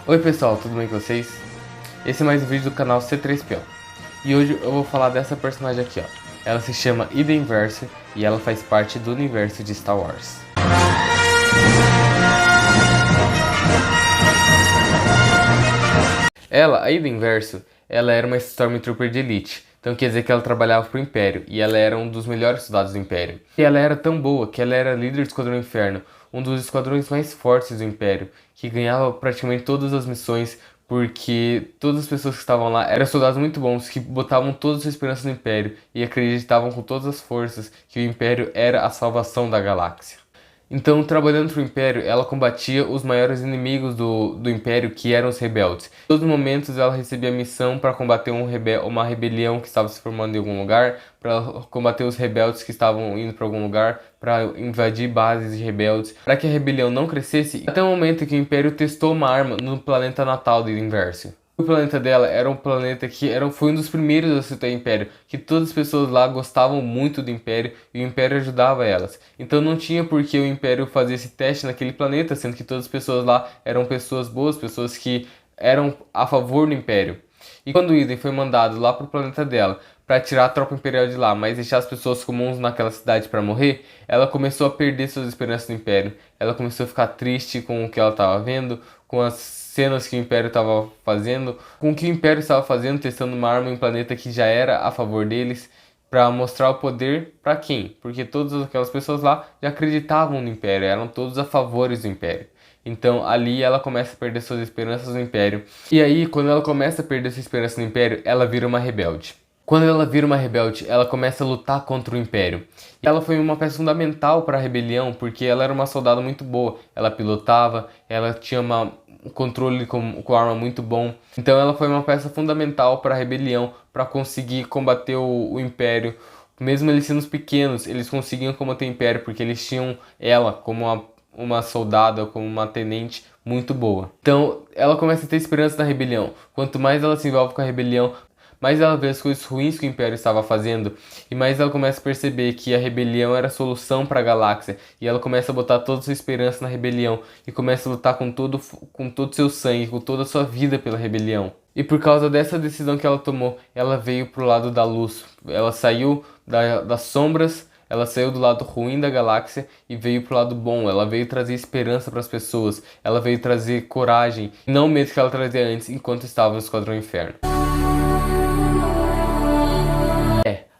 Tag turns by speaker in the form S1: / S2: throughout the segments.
S1: Oi pessoal, tudo bem com vocês? Esse é mais um vídeo do canal C3PO. E hoje eu vou falar dessa personagem aqui, ó. Ela se chama Iden Versio e ela faz parte do universo de Star Wars. A Iden Versio, ela era uma Stormtrooper de elite. Então quer dizer que ela trabalhava pro Império e ela era um dos melhores soldados do Império. E ela era tão boa que ela era líder do Esquadrão Inferno, um dos esquadrões mais fortes do Império, que ganhava praticamente todas as missões porque todas as pessoas que estavam lá eram soldados muito bons que botavam toda a sua esperança no Império e acreditavam com todas as forças que o Império era a salvação da galáxia. Então, trabalhando para o Império, ela combatia os maiores inimigos do Império, que eram os rebeldes. Em todos os momentos, ela recebia a missão para combater uma rebelião que estava se formando em algum lugar, para combater os rebeldes que estavam indo para algum lugar, para invadir bases de rebeldes, para que a rebelião não crescesse, até o momento que o Império testou uma arma no planeta natal de Iden Versio. O planeta dela era um planeta que foi um dos primeiros a aceitar o Império, que todas as pessoas lá gostavam muito do Império e o Império ajudava elas. Então não tinha por que o Império fazer esse teste naquele planeta, sendo que todas as pessoas lá eram pessoas boas, pessoas que eram a favor do Império. E quando Iden foi mandado lá pro planeta dela para tirar a tropa imperial de lá, mas deixar as pessoas comuns naquela cidade para morrer, ela começou a perder suas esperanças no Império. Ela começou a ficar triste com o que ela estava vendo, com as cenas que o Império estava fazendo, com o que o Império estava fazendo, testando uma arma em um planeta que já era a favor deles, para mostrar o poder para quem? Porque todas aquelas pessoas lá já acreditavam no Império, eram todos a favores do Império. Então ali ela começa a perder suas esperanças no Império. E aí, quando ela começa a perder sua esperança no Império, ela vira uma rebelde. Quando ela vira uma rebelde, ela começa a lutar contra o Império. E ela foi uma peça fundamental para a rebelião, porque ela era uma soldada muito boa. Ela pilotava, ela tinha um controle com arma muito bom. Então ela foi uma peça fundamental para a rebelião, para conseguir combater o Império. Mesmo eles sendo pequenos, eles conseguiam combater o Império, porque eles tinham ela como uma soldada, como uma tenente muito boa. Então ela começa a ter esperança na rebelião. Quanto mais ela se envolve com a rebelião, mais ela vê as coisas ruins que o Império estava fazendo e mais ela começa a perceber que a rebelião era a solução para a galáxia e ela começa a botar toda a sua esperança na rebelião e começa a lutar com todo o seu sangue, com toda a sua vida pela rebelião. E por causa dessa decisão que ela tomou, ela veio pro lado da luz. Ela saiu das sombras, ela saiu do lado ruim da galáxia e veio pro lado bom. Ela veio trazer esperança para as pessoas. Ela veio trazer coragem, não o medo que ela trazia antes enquanto estava no Esquadrão Inferno.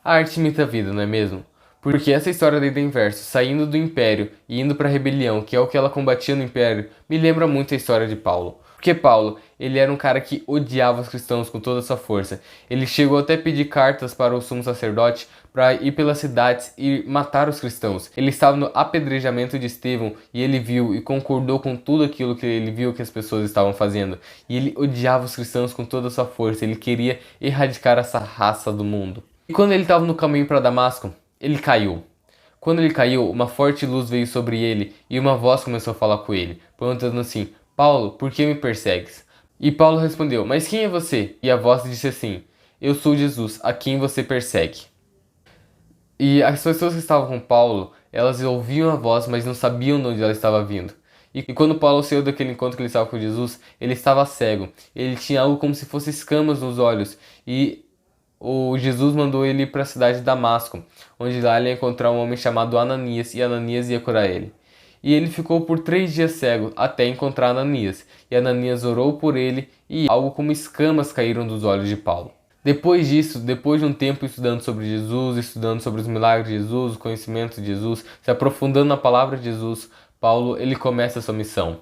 S1: A arte imita a vida, não é mesmo? Porque essa história da Iden Versio, saindo do Império e indo para a rebelião, que é o que ela combatia no Império, me lembra muito a história de Paulo. Porque Paulo, ele era um cara que odiava os cristãos com toda a sua força. Ele chegou até a pedir cartas para o sumo sacerdote para ir pelas cidades e matar os cristãos. Ele estava no apedrejamento de Estevão e ele viu e concordou com tudo aquilo que ele viu que as pessoas estavam fazendo. E ele odiava os cristãos com toda a sua força. Ele queria erradicar essa raça do mundo. E quando ele estava no caminho para Damasco, ele caiu. Quando ele caiu, uma forte luz veio sobre ele e uma voz começou a falar com ele, perguntando assim: Paulo, por que me persegues? E Paulo respondeu: mas quem é você? E a voz disse assim: eu sou Jesus, a quem você persegue. E as pessoas que estavam com Paulo, elas ouviam a voz, mas não sabiam de onde ela estava vindo. E quando Paulo saiu daquele encontro que ele estava com Jesus, ele estava cego. Ele tinha algo como se fosse escamas nos olhos. E o Jesus mandou ele ir para a cidade de Damasco, onde lá ele ia encontrar um homem chamado Ananias, e Ananias ia curar ele. E ele ficou por 3 dias cego, até encontrar Ananias. E Ananias orou por ele, e algo como escamas caíram dos olhos de Paulo. Depois disso, depois de um tempo estudando sobre Jesus, estudando sobre os milagres de Jesus, o conhecimento de Jesus, se aprofundando na palavra de Jesus, Paulo, ele começa a sua missão.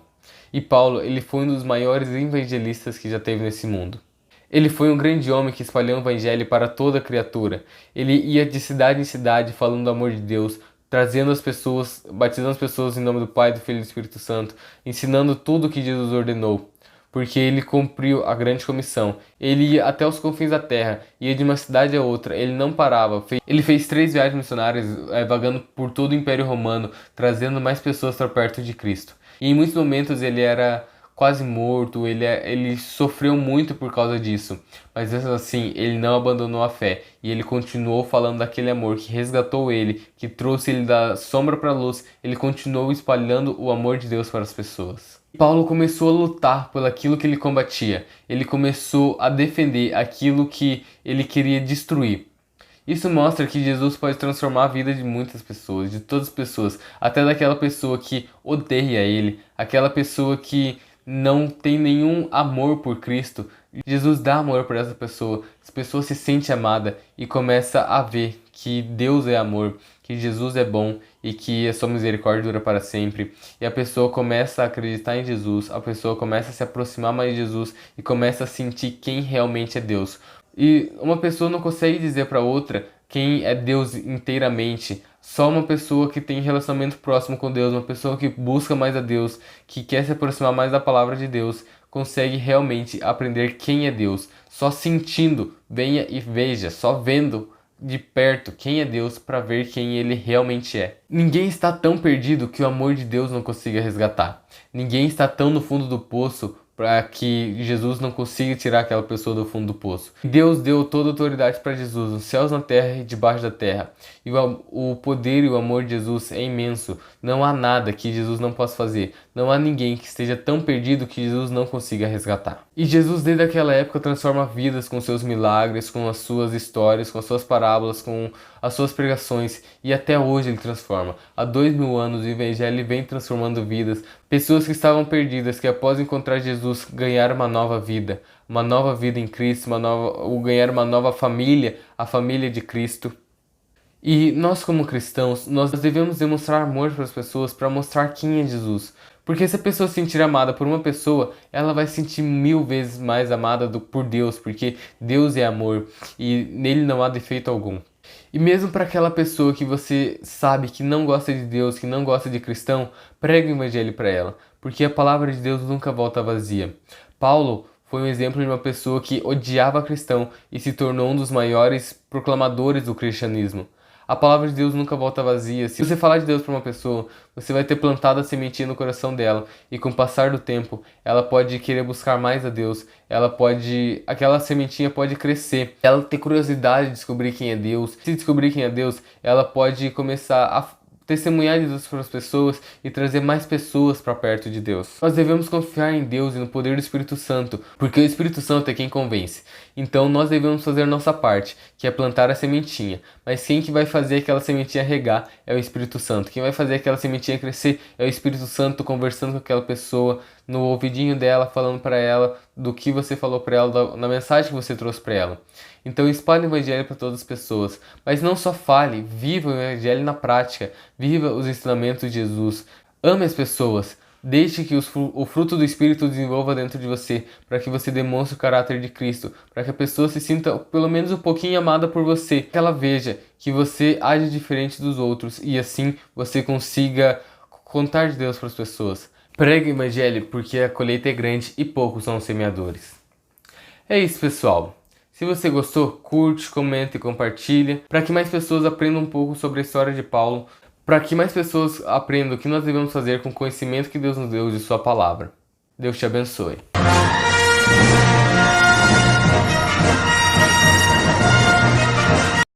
S1: E Paulo, ele foi um dos maiores evangelistas que já teve nesse mundo. Ele foi um grande homem que espalhou o evangelho para toda criatura. Ele ia de cidade em cidade falando do amor de Deus, trazendo as pessoas, batizando as pessoas em nome do Pai, do Filho e do Espírito Santo, ensinando tudo o que Jesus ordenou, porque ele cumpriu a grande comissão. Ele ia até os confins da terra, ia de uma cidade a outra, ele não parava. Ele fez 3 viagens missionárias, vagando por todo o Império Romano, trazendo mais pessoas para perto de Cristo. E em muitos momentos ele era quase morto, ele sofreu muito por causa disso, mas mesmo assim ele não abandonou a fé e ele continuou falando daquele amor que resgatou ele, que trouxe ele da sombra para a luz. Ele continuou espalhando o amor de Deus para as pessoas. Paulo começou a lutar por aquilo que ele combatia. Ele começou a defender aquilo que ele queria destruir. Isso mostra que Jesus pode transformar a vida de muitas pessoas, de todas as pessoas, até daquela pessoa que odeia ele, aquela pessoa que não tem nenhum amor por Cristo. Jesus dá amor por essa pessoa se sente amada e começa a ver que Deus é amor, que Jesus é bom e que a sua misericórdia dura para sempre. E a pessoa começa a acreditar em Jesus, a pessoa começa a se aproximar mais de Jesus e começa a sentir quem realmente é Deus. E uma pessoa não consegue dizer para outra quem é Deus inteiramente. Só uma pessoa que tem relacionamento próximo com Deus, uma pessoa que busca mais a Deus, que quer se aproximar mais da palavra de Deus, consegue realmente aprender quem é Deus. Só sentindo, venha e veja, só vendo de perto quem é Deus para ver quem ele realmente é. Ninguém está tão perdido que o amor de Deus não consiga resgatar. Ninguém está tão no fundo do poço para que Jesus não consiga tirar aquela pessoa do fundo do poço. Deus deu toda a autoridade para Jesus, nos céus, na terra e debaixo da terra. E o poder e o amor de Jesus é imenso. Não há nada que Jesus não possa fazer. Não há ninguém que esteja tão perdido que Jesus não consiga resgatar. E Jesus, desde aquela época, transforma vidas com seus milagres, com as suas histórias, com as suas parábolas, com as suas pregações. E até hoje ele transforma. Há 2000 anos o Evangelho vem transformando vidas. Pessoas que estavam perdidas, que após encontrar Jesus ganharam uma nova vida em Cristo, ganhar uma nova família, a família de Cristo. E nós como cristãos, nós devemos demonstrar amor para as pessoas para mostrar quem é Jesus. Porque se a pessoa se sentir amada por uma pessoa, ela vai se sentir 1000 vezes mais amada por Deus, porque Deus é amor e nele não há defeito algum. E mesmo para aquela pessoa que você sabe que não gosta de Deus, que não gosta de cristão, pregue o evangelho para ela, porque a palavra de Deus nunca volta vazia. Paulo foi um exemplo de uma pessoa que odiava cristão e se tornou um dos maiores proclamadores do cristianismo. A palavra de Deus nunca volta vazia. Se você falar de Deus para uma pessoa, você vai ter plantado a sementinha no coração dela. E com o passar do tempo, ela pode querer buscar mais a Deus. Aquela sementinha pode crescer. Ela ter curiosidade de descobrir quem é Deus. Se descobrir quem é Deus, ela pode começar a testemunhar de Deus para as pessoas e trazer mais pessoas para perto de Deus. Nós devemos confiar em Deus e no poder do Espírito Santo, porque o Espírito Santo é quem convence. Então nós devemos fazer a nossa parte, que é plantar a sementinha. Mas quem que vai fazer aquela sementinha regar é o Espírito Santo. Quem vai fazer aquela sementinha crescer é o Espírito Santo conversando com aquela pessoa, no ouvidinho dela, falando para ela do que você falou para ela, na mensagem que você trouxe para ela. Então espalhe o evangelho para todas as pessoas, mas não só fale, viva o evangelho na prática, viva os ensinamentos de Jesus, ame as pessoas, deixe que o fruto do Espírito desenvolva dentro de você, para que você demonstre o caráter de Cristo, para que a pessoa se sinta pelo menos um pouquinho amada por você, que ela veja que você age diferente dos outros e assim você consiga contar de Deus para as pessoas. Pregue o evangelho porque a colheita é grande e poucos são os semeadores. É isso, pessoal. Se você gostou, curte, comenta e compartilha para que mais pessoas aprendam um pouco sobre a história de Paulo, para que mais pessoas aprendam o que nós devemos fazer com o conhecimento que Deus nos deu de sua palavra. Deus te abençoe.